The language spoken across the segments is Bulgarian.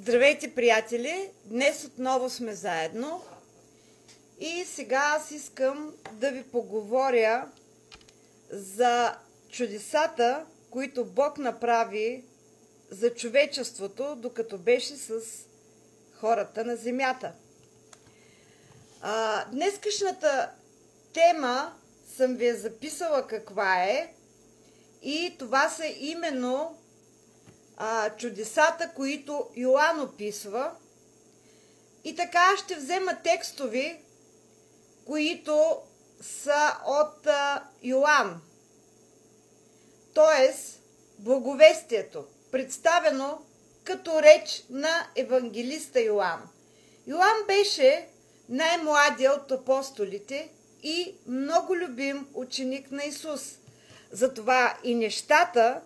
Здравейте, приятели! Днес отново сме заедно и сега аз искам да ви поговоря за чудесата, които Бог направи за човечеството, докато беше с хората на земята. Днескашната тема съм ви записала каква е и това са именно чудесата, които Йоан описва. И така ще взема текстови, които са от Йоан. Т.е. благовестието, представено като реч на евангелиста Йоан. Йоан беше най-младият от апостолите и много любим ученик на Исус. Затова и нещата,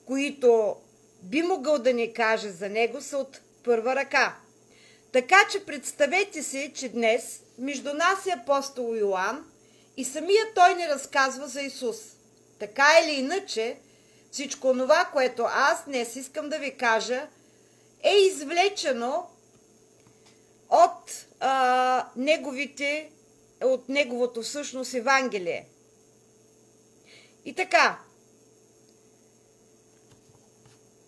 които би могъл да ни каже за него, са от първа ръка. Така че представете си, че днес между нас е апостол Йоан и самия той ни разказва за Исус. Така или иначе, всичко това, което аз днес искам да ви кажа, е извлечено от неговото всъщност Евангелие. И така,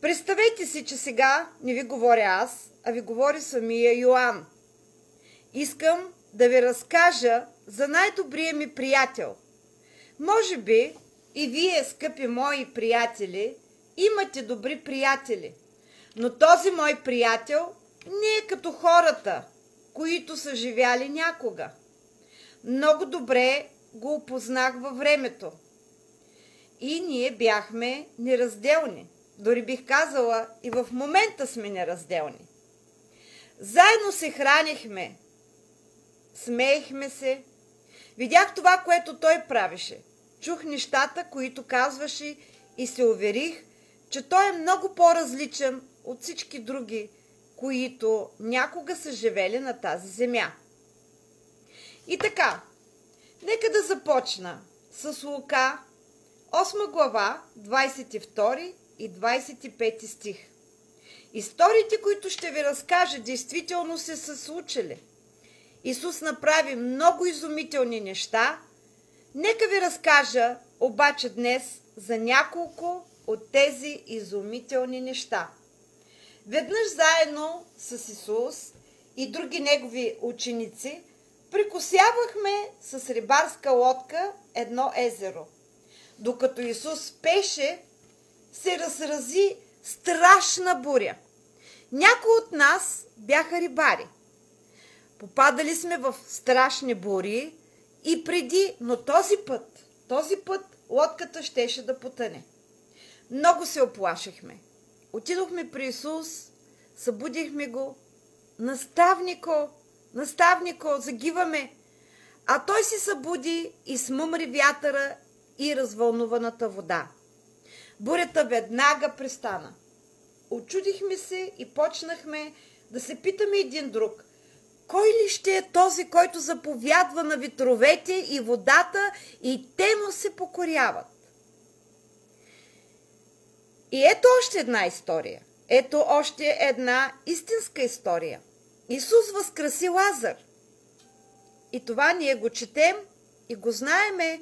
представете си, че сега не ви говоря аз, а ви говори самия Йоан. Искам да ви разкажа за най-добрия ми приятел. Може би и вие, скъпи мои приятели, имате добри приятели, но този мой приятел не е като хората, които са живяли някога. Много добре го опознах във времето. И ние бяхме неразделни. Дори бих казала, и в момента сме неразделни. Заедно се хранихме, смеехме се. Видях това, което той правеше. Чух нещата, които казваше и се уверих, че той е много по-различен от всички други, които някога са живели на тази земя. И така, нека да започна с Лука, 8 глава, 22 и 25 стих. Историите, които ще ви разкажа, действително се са случили. Исус направи много изумителни неща. Нека ви разкажа обаче днес за няколко от тези изумителни неща. Веднъж заедно с Исус и други негови ученици прекосявахме с рибарска лодка едно езеро. Докато Исус пеше, се разрази страшна буря. Някои от нас бяха рибари. Попадали сме в страшни бури и преди, но този път лодката щеше да потъне. Много се оплашихме. Отидохме при Исус, събудихме го. Наставнико, загиваме. А той се събуди и смъмри вятъра и развълнуваната вода. Бурята веднага престана. Очудихме се и почнахме да се питаме един друг. Кой ли ще е този, който заповядва на ветровете и водата и те му се покоряват? И ето още една история. Ето още една истинска история. Исус възкреси Лазар. И това ние го четем и го знаеме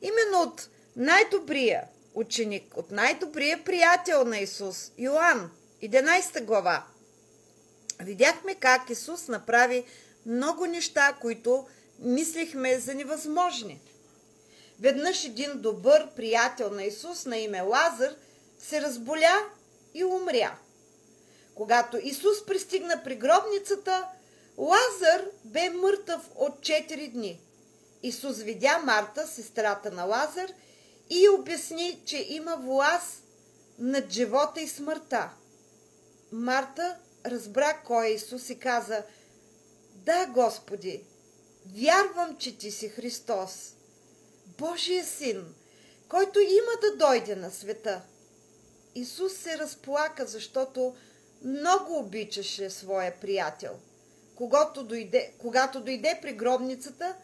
именно от най-добрия ученик, от най-добрия приятел на Исус, Йоан, 11 глава. Видяхме как Исус направи много неща, които мислихме за невъзможни. Веднъж един добър приятел на Исус на име Лазар се разболя и умря. Когато Исус пристигна при гробницата, Лазар бе мъртъв от 4 дни. Исус видя Марта, сестрата на Лазар, и обясни, че има власт над живота и смъртта. Марта разбра кой е Исус и каза: „Да, Господи, вярвам, че Ти си Христос, Божия син, който има да дойде на света.“ Исус се разплака, защото много обичаше своя приятел. Когато дойде при гробницата,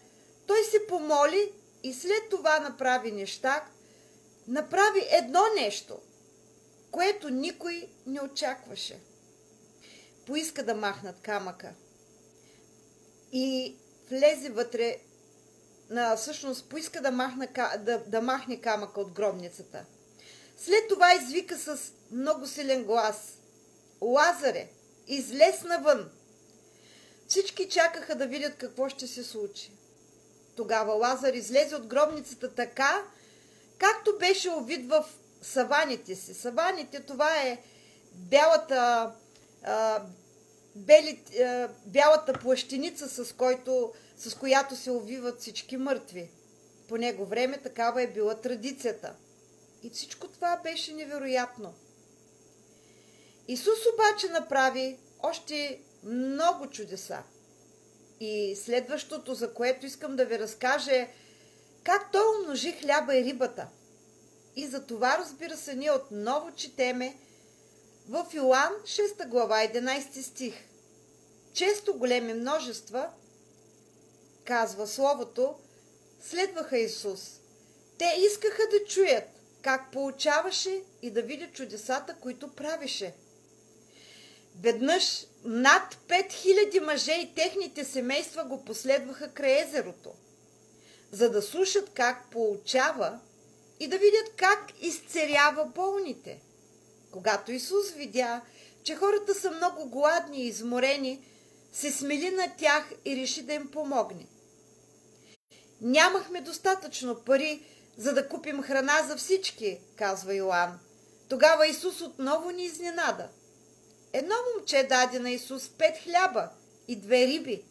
той се помоли и след това направи едно нещо, което никой не очакваше. поиска да махнат камъка и влезе вътре, всъщност поиска да махне камъка от гробницата. След това извика с много силен глас: Лазаре, излез навън! Всички чакаха да видят какво ще се случи. Тогава Лазар излезе от гробницата така, както беше овит в саваните си. Саваните, това е бялата плащеница, с която се увиват всички мъртви. По него време такава е била традицията. И всичко това беше невероятно. Исус обаче направи още много чудеса. И следващото, за което искам да ви разкажа, е как той умножи хляба и рибата. И за това, разбира се, ние отново четеме в Йоан 6 глава 11 стих. Често големи множества, казва Словото, следваха Исус. Те искаха да чуят как поучаваше и да видят чудесата, които правеше. Веднъж над 5000 мъже и техните семейства го последваха край езерото, за да слушат как поучава и да видят как изцерява болните. Когато Исус видя, че хората са много гладни и изморени, се смели над тях и реши да им помогне. Нямахме достатъчно пари, за да купим храна за всички, казва Йоан. Тогава Исус отново ни изненада. Едно момче даде на Исус 5 хляба и 2 риби.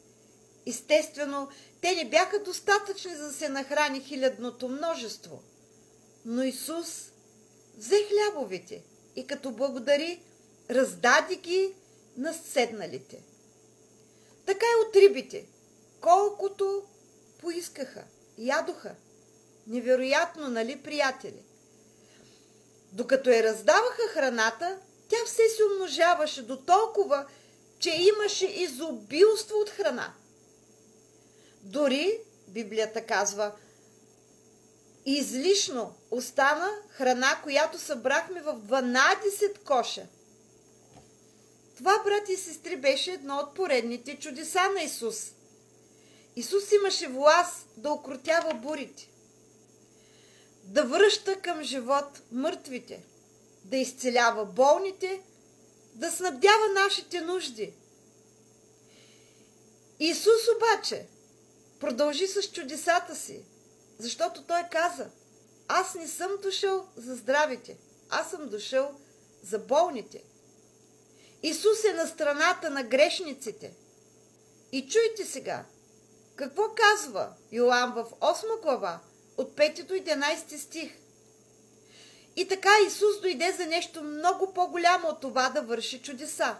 Естествено, те не бяха достатъчни, за да се нахрани хилядното множество. Но Исус взе хлябовете и като благодари, раздаде ги на седналите. Така и от рибите, колкото поискаха, ядоха. Невероятно, нали, приятели? Докато я раздаваха храната, тя все се умножаваше до толкова, че имаше изобилство от храна. Дори, Библията казва, излишно остана храна, която събрахме в 12 коша. Това, брати и сестри, беше едно от поредните чудеса на Исус. Исус имаше власт да укротява бурите, да връща към живот мъртвите, да изцелява болните, да снабдява нашите нужди. Исус обаче продължи с чудесата си, защото той каза: аз не съм дошъл за здравите, аз съм дошъл за болните. Исус е на страната на грешниците. И чуйте сега, какво казва Йоан в 8 глава, от 5 до 11 стих. И така Исус дойде за нещо много по-голямо от това да върши чудеса.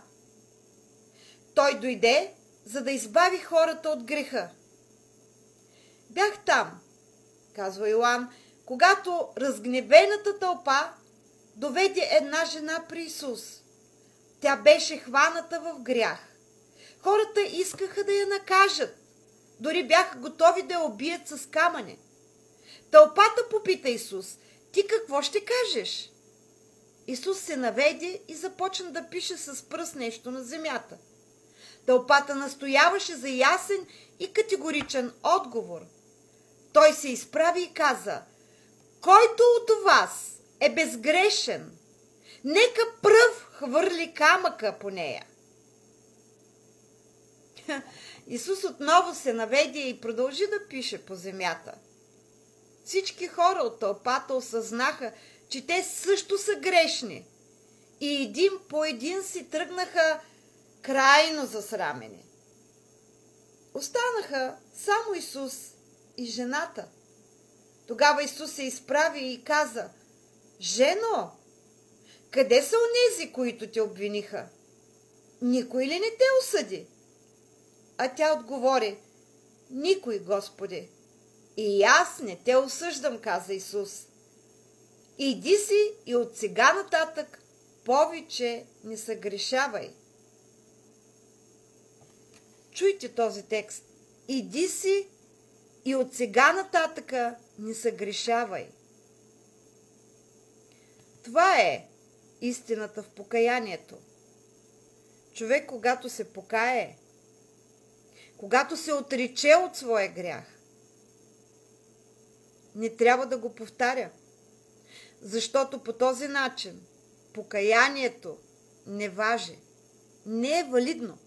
Той дойде, за да избави хората от греха. Бях там, казва Йоан, когато разгневената тълпа доведе една жена при Исус. Тя беше хваната в грях. Хората искаха да я накажат. Дори бяха готови да я убият с камъне. Тълпата попита Исус: ти какво ще кажеш? Исус се наведе и започна да пише с пръст нещо на земята. Тълпата настояваше за ясен и категоричен отговор. Той се изправи и каза: който от вас е безгрешен, нека пръв хвърли камъка по нея. Исус отново се наведе и продължи да пише по земята. Всички хора от тълпата осъзнаха, че те също са грешни, и един по един си тръгнаха крайно засрамени. Останаха само Исус и жената. Тогава Исус се изправи и каза: жено, къде са онези, които те обвиниха? Никой ли не те осъди? А тя отговори: никой, Господи. И аз не те осъждам, каза Исус. Иди си и от сега нататък повече не съгрешавай. Чуйте този текст. Иди си и от сега нататъка не съгрешавай. Това е истината в покаянието. човек, когато се покае, когато се отрече от своя грях, не трябва да го повтаря. Защото по този начин покаянието не важи, не е валидно.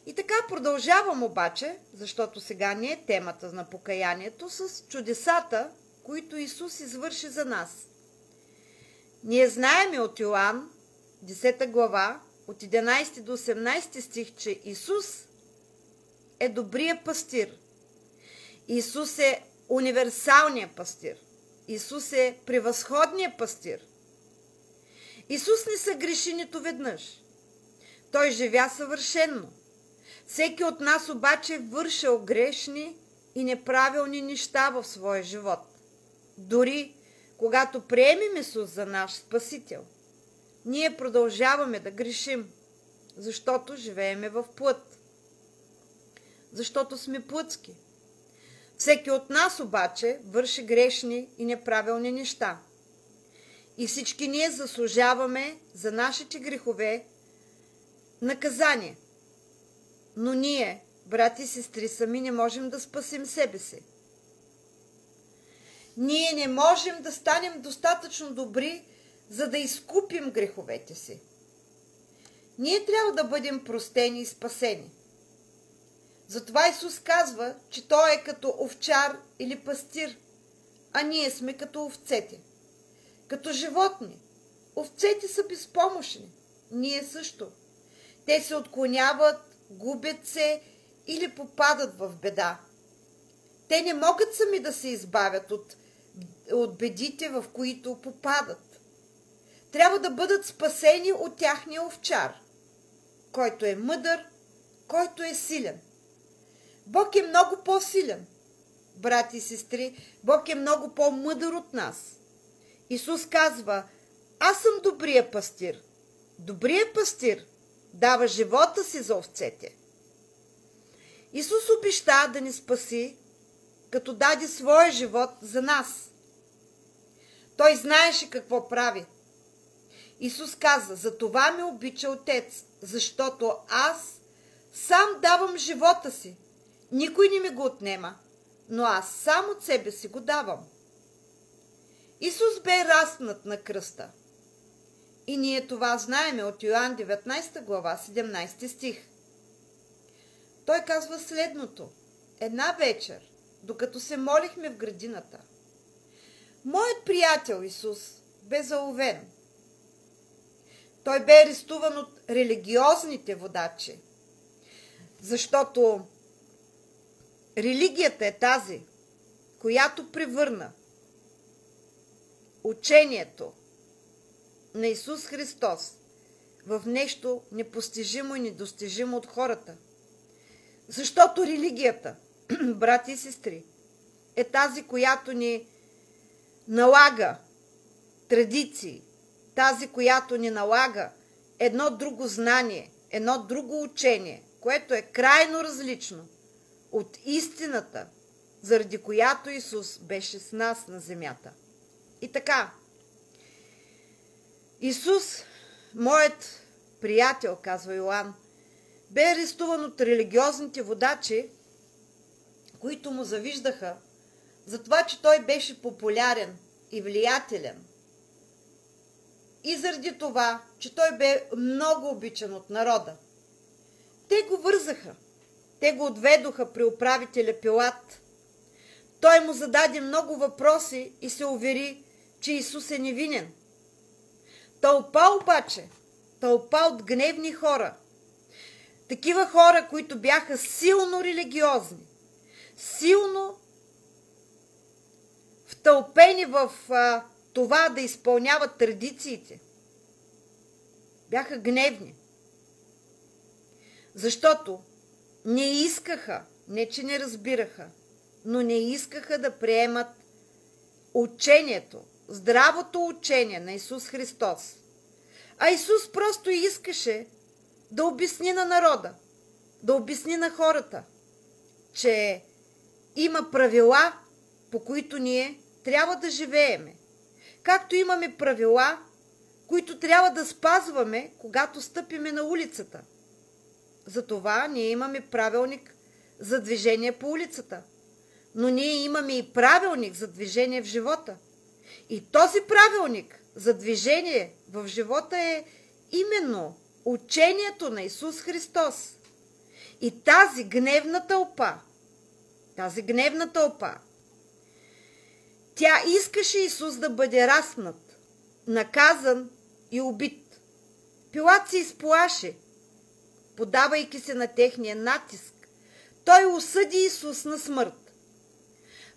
И така продължавам обаче, защото сега не е темата на покаянието, с чудесата, които Исус извърши за нас. Ние знаем от Йоан, 10 глава, от 11 до 18 стих, че Исус е добрия пастир. Исус е универсалният пастир. Исус е превъзходният пастир. Исус не съгреши нито веднъж. Той живя съвършенно. Всеки от нас обаче вършил грешни и неправилни неща в своя живот. Дори когато приемем Исус за наш Спасител, ние продължаваме да грешим, защото живееме в плът. Защото сме плътски. Всеки от нас обаче върши грешни и неправилни неща. И всички ние заслужаваме за нашите грехове наказание. Но ние, брати и сестри, сами не можем да спасим себе си. Ние не можем да станем достатъчно добри, за да изкупим греховете си. Ние трябва да бъдем простени и спасени. Затова Исус казва, че Той е като овчар или пастир, а ние сме като овцете. Като животни. Овцете са безпомощни. Ние също. Те се отклоняват, губят се или попадат в беда. Те не могат сами да се избавят от бедите, в които попадат. Трябва да бъдат спасени от тяхния овчар, който е мъдър, който е силен. Бог е много по-силен. Брати и сестри, Бог е много по-мъдър от нас. Исус казва: аз съм добрия пастир. Добрият пастир дава живота си за овцете. Исус обеща да ни спаси, като даде своя живот за нас. Той знаеше какво прави. Исус каза: за това ме обича Отец, защото аз сам давам живота си. Никой не ми го отнема, но аз сам от себе си го давам. Исус бе разпнат на кръста. И ние това знаеме от Йоан 19 глава, 17 стих. Той казва следното: една вечер, докато се молихме в градината, моят приятел Исус бе заловен. Той бе арестуван от религиозните водачи, защото религията е тази, която превърна учението на Исус Христос в нещо непостижимо и недостижимо от хората. Защото религията, брати и сестри, е тази, която ни налага традиции, тази, която ни налага едно друго знание, едно друго учение, което е крайно различно от истината, заради която Исус беше с нас на земята. И така, Исус, моят приятел, казва Йоан, бе арестуван от религиозните водачи, които му завиждаха за това, че той беше популярен и влиятелен. И заради това, че той бе много обичан от народа. Те го вързаха. Те го отведоха при управителя Пилат. Той му зададе много въпроси и се увери, че Исус е невинен. Тълпа обаче, тълпа от гневни хора, такива хора, които бяха силно религиозни, силно втълпени в това да изпълняват традициите, бяха гневни. Защото не искаха, не че не разбираха, но не искаха да приемат учението, здравото учение на Исус Христос. А Исус просто искаше да обясни на народа, да обясни на хората, че има правила, по които ние трябва да живееме. Както имаме правила, които трябва да спазваме, когато стъпиме на улицата. Затова ние имаме правилник за движение по улицата. Но ние имаме и правилник за движение в живота. И този правилник за движение в живота е именно учението на Исус Христос. И тази гневна тълпа, тя искаше Исус да бъде разпнат, наказан и убит. Пилат се изплаши, подавайки се на техния натиск. Той осъди Исус на смърт.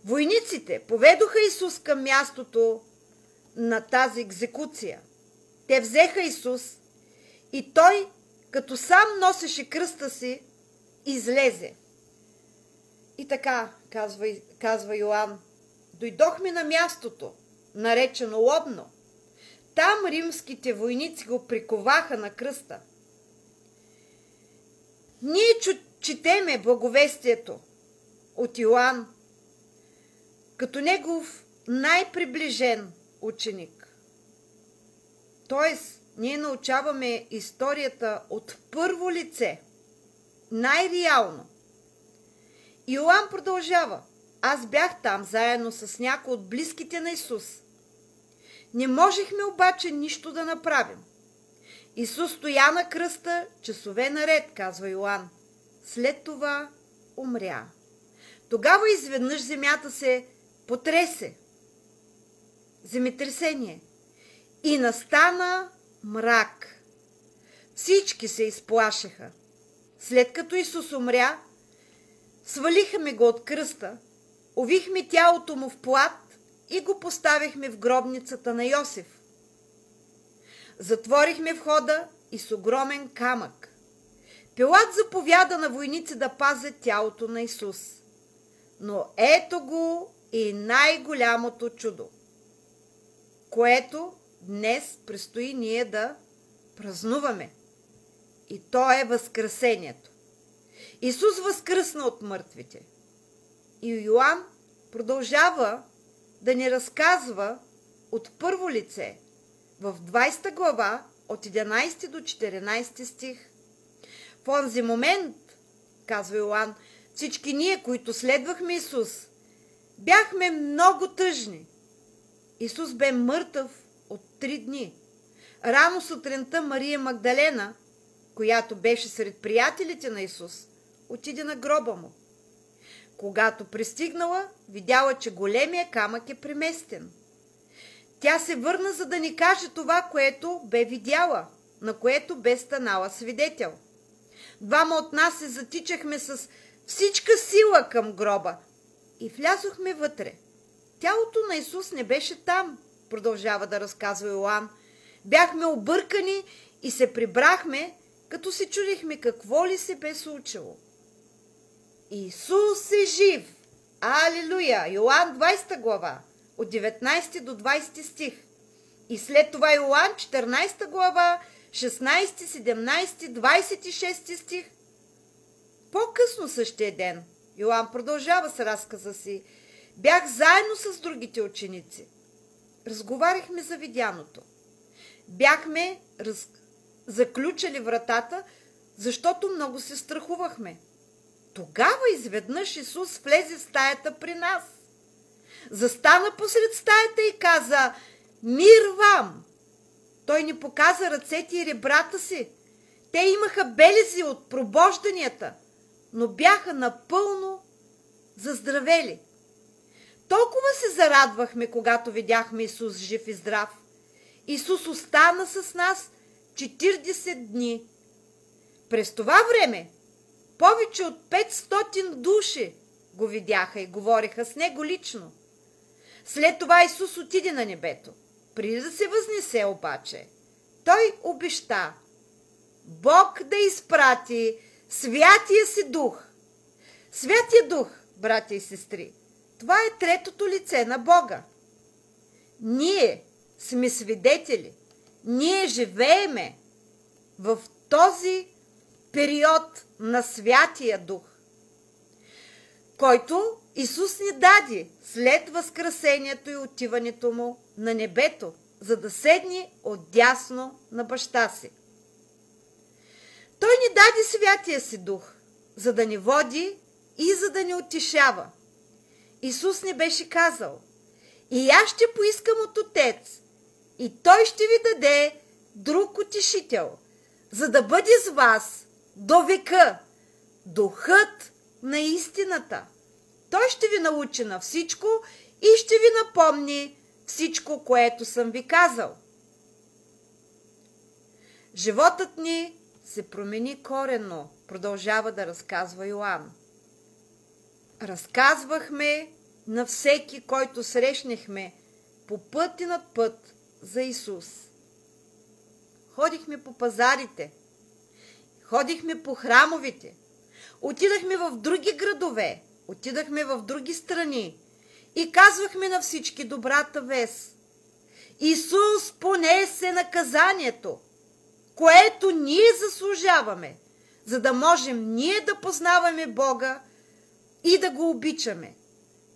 Войниците поведоха Исус към мястото на тази екзекуция. Те взеха Исус и той, като сам носеше кръста си, излезе. И така, казва Йоан, дойдохме на мястото, наречено Лобно. Там римските войници го приковаха на кръста. Ние четеме благовестието от Йоан като негов най-приближен ученик. Тоест, ние научаваме историята от първо лице, най-реално. Йоан продължава. Аз бях там заедно с някои от близките на Исус. Не можехме обаче нищо да направим. Исус стоя на кръста часове наред, казва Йоан. След това умря. Тогава изведнъж земята се потресе. Земетресение. И настана мрак. Всички се изплашеха. След като Исус умря, свалихме го от кръста, увихме тялото му в плат и го поставихме в гробницата на Йосиф. Затворихме входа и с огромен камък. Пилат заповяда на войници да пазят тялото на Исус. Но ето го и най-голямото чудо, което днес предстои ние да празнуваме. И то е възкресението. Исус възкръсна от мъртвите. И Йоан продължава да ни разказва от първо лице в 20 глава от 11 до 14 стих. В онзи момент, казва Йоан, всички ние, които следвахме Исус, бяхме много тъжни. Исус бе мъртъв от 3 дни. Рано сутринта Мария Магдалена, която беше сред приятелите на Исус, отиде на гроба му. Когато пристигнала, видяла, че големия камък е преместен. Тя се върна, за да ни каже това, което бе видяла, на което бе станала свидетел. Двама от нас се затичахме с всичка сила към гроба и влязохме вътре. Тялото на Исус не беше там, продължава да разказва Йоан. Бяхме объркани и се прибрахме, като се чудихме какво ли се бе случило. Исус е жив! Алилуя! Йоан 20 глава, от 19 до 20 стих. И след това Йоан 14 глава, 16, 17, 26 стих. По-късно същия ден Йоан продължава с разказа си. Бях заедно с другите ученици. Разговаряхме за видяното. Бяхме заключили вратата, защото много се страхувахме. Тогава изведнъж Исус влезе в стаята при нас. Застана посред стаята и каза: мир вам! Той ни показа ръцете и ребрата си. Те имаха белези от пробожданията, но бяха напълно заздравели. Толкова се зарадвахме, когато видяхме Исус жив и здрав. Исус остана с нас 40 дни. През това време повече от 500 души го видяха и говореха с него лично. След това Исус отиде на небето. Преди да се възнесе обаче, той обеща Бог да изпрати Святия си Дух. Святия Дух, братя и сестри, това е третото лице на Бога. Ние сме свидетели. Ние живееме в този период на Святия Дух, който Исус ни даде след възкресението и отиването му на небето, за да седне отдясно на баща си. Той ни даде Святия си Дух, за да ни води и за да ни утешава. Исус ни беше казал: и аз ще поискам от Отец, и Той ще ви даде друг утешител, за да бъде с вас до века, Духът на истината. Той ще ви научи на всичко и ще ви напомни всичко, което съм ви казал. Животът ни се промени коренно, продължава да разказва Йоан. Разказвахме на всеки, който срещнахме по път и над път за Исус. Ходихме по пазарите, ходихме по храмовите, отидахме в други градове, отидахме в други страни и казвахме на всички добрата вест. Исус понесе наказанието, което ние заслужаваме, за да можем ние да познаваме Бога и да го обичаме.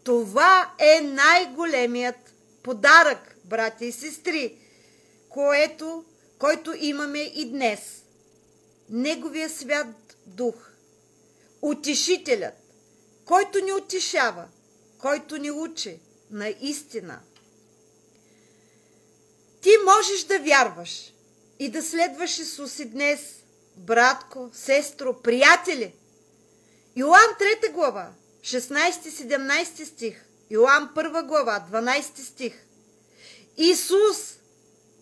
Това е най-големият подарък, братя и сестри, който имаме и днес. Неговия свят Дух, утешителят, който ни утешава, който ни учи на истина. Ти можеш да вярваш и да следваш Исус и днес, братко, сестро, приятели. Йоан 3 глава, 16-17 стих, Йоан 1 глава, 12 стих. Исус,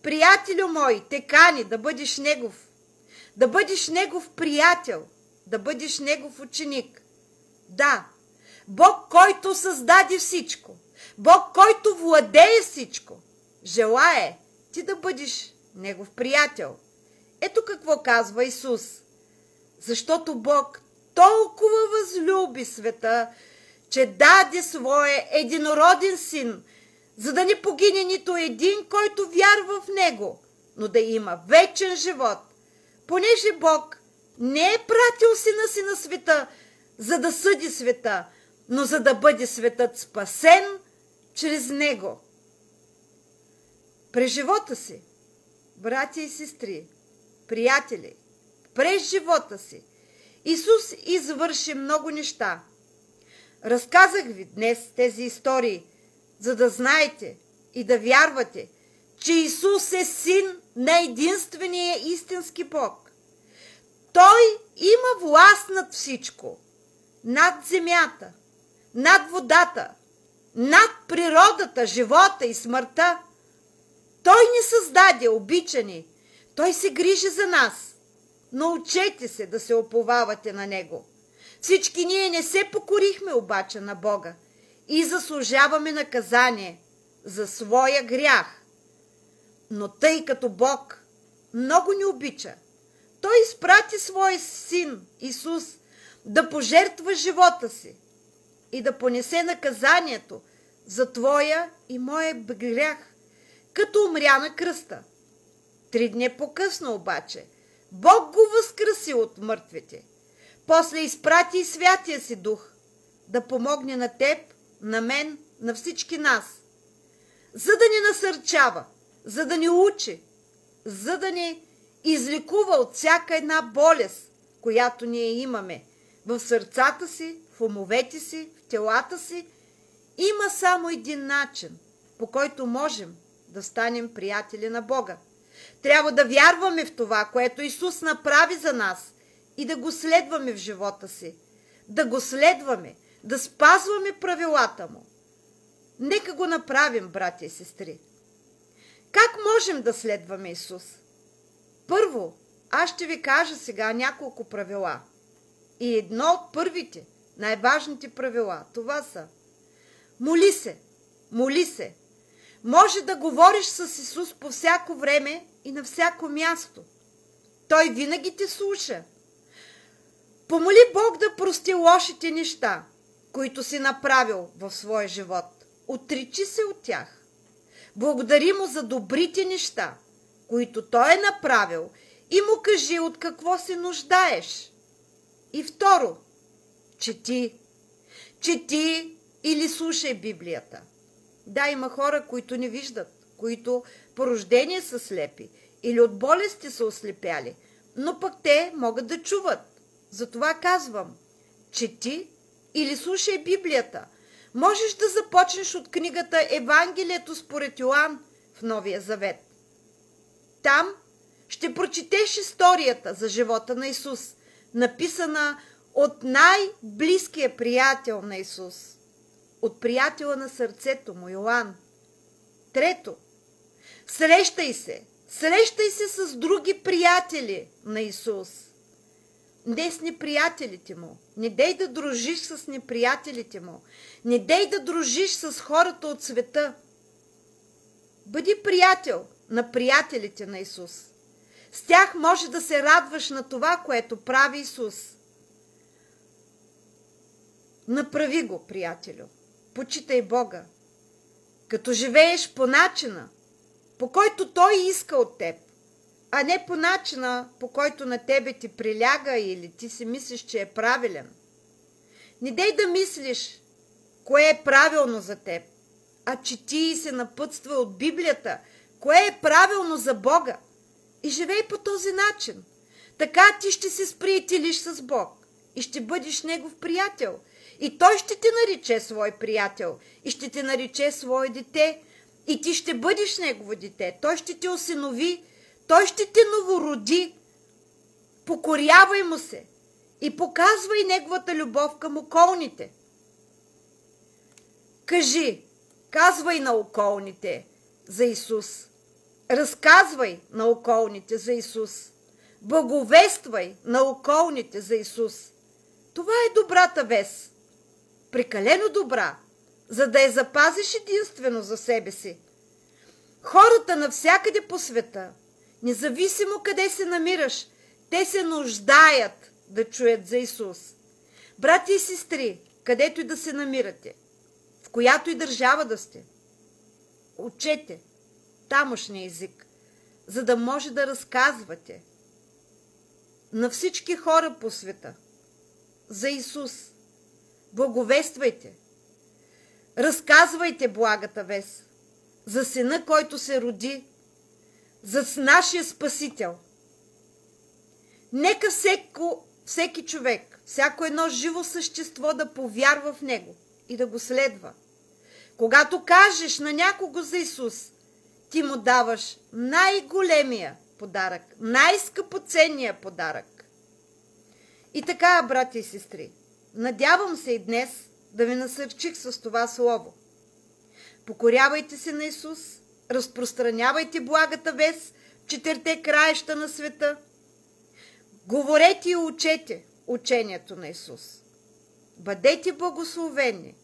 приятелю мой, те кани да бъдеш Негов приятел, да бъдеш Негов ученик. Да, Бог, който създаде всичко, Бог, който владее всичко, желае ти да бъдеш Негов приятел. Ето какво казва Исус. Защото Бог толкова възлюби света, че даде своя единороден син, за да не погине нито един, който вярва в Него, но да има вечен живот, понеже Бог не е пратил сина си на света, за да съди света, но за да бъде светът спасен чрез Него. През живота си, братя и сестри, приятели, през живота си, Исус извърши много неща. Разказах ви днес тези истории, за да знаете и да вярвате, че Исус е син на единствения истински Бог. Той има власт над всичко, над земята, над водата, над природата, живота и смъртта. Той ни създаде, обича ни, Той се грижи за нас. Научете се да се уповавате на Него. Всички ние не се покорихме обаче на Бога и заслужаваме наказание за своя грях. Но тъй като Бог много ни обича, Той изпрати своя син Исус да пожертва живота си и да понесе наказанието за твоя и моя грях, като умря на кръста. 3 дни по-късно обаче Бог го възкръси от мъртвите. После изпрати и Святия си Дух да помогне на теб, на мен, на всички нас, за да ни насърчава, за да ни учи, за да ни излекува от всяка една болест, която ние имаме в сърцата си, в умовете си, в телата си. Има само един начин, по който можем да станем приятели на Бога. Трябва да вярваме в това, което Исус направи за нас и да го следваме в живота си. Да го следваме, да спазваме правилата Му. Нека го направим, братя и сестри. Как можем да следваме Исус? Първо, аз ще ви кажа сега няколко правила. И едно от първите, най-важните правила, това са: моли се, моли се. Може да говориш с Исус по всяко време и на всяко място. Той винаги те слуша. Помоли Бог да прости лошите неща, които си направил в своя живот. Отричи се от тях. Благодари Му за добрите неща, които Той е направил, и Му кажи от какво се нуждаеш. И второ, чети. Чети или слушай Библията. Да, има хора, които не виждат, които по рождение са слепи или от болести са ослепяли, но пък те могат да чуват. Затова казвам, чети или слушай Библията. Можеш да започнеш от книгата Евангелието според Йоан в Новия Завет. Там ще прочетеш историята за живота на Исус, написана от най-близкия приятел на Исус, от приятела на сърцето му, Йоан. Трето, срещай се с други приятели на Исус. Не с неприятелите му. Не дей да дружиш с неприятелите му. Не дей да дружиш с хората от света. Бъди приятел на приятелите на Исус. С тях може да се радваш на това, което прави Исус. Направи го, приятелю. Почитай Бога. Като живееш по начина, по който Той иска от теб, а не по начина, по който на тебе ти приляга или ти си мислиш, че е правилен. Не дей да мислиш, кое е правилно за теб, а чети и се напътства от Библията, кое е правилно за Бога. И живей по този начин. Така ти ще се сприятелиш с Бог и ще бъдеш Негов приятел. И Той ще те нарече свой приятел и ще те нарече свое дете. И ти ще бъдеш Негово дете. Той ще те осинови, Той ще те новороди. Покорявай Му се и показвай Неговата любов към околните. Казвай на околните за Исус. Разказвай на околните за Исус. Благовествай на околните за Исус. Това е добрата вест. Прекалено добра, за да я запазиш единствено за себе си. Хората навсякъде по света, независимо къде се намираш, те се нуждаят да чуят за Исус. Брати и сестри, където и да се намирате, в която и държава да сте, учете тамошния език, за да може да разказвате на всички хора по света за Исус. Благовествайте, разказвайте благата вест за Сина, който се роди, за нашия Спасител. Нека всеки човек, всяко едно живо същество да повярва в Него и да го следва. Когато кажеш на някого за Исус, ти му даваш най-големия подарък, най-скъпоценния подарък. И така, брати и сестри, надявам се и днес да ви насърчих с това слово. Покорявайте се на Исус, разпространявайте благата вест в четирите краища на света, говорете и учете учението на Исус. Бъдете благословени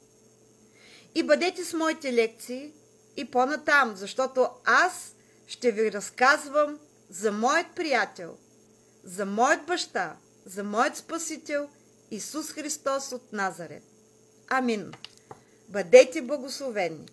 и бъдете с моите лекции и по-натам, защото аз ще ви разказвам за моят приятел, за моят баща, за моят Спасител Исус Христос от Назарет. Амин. Бъдете благословени!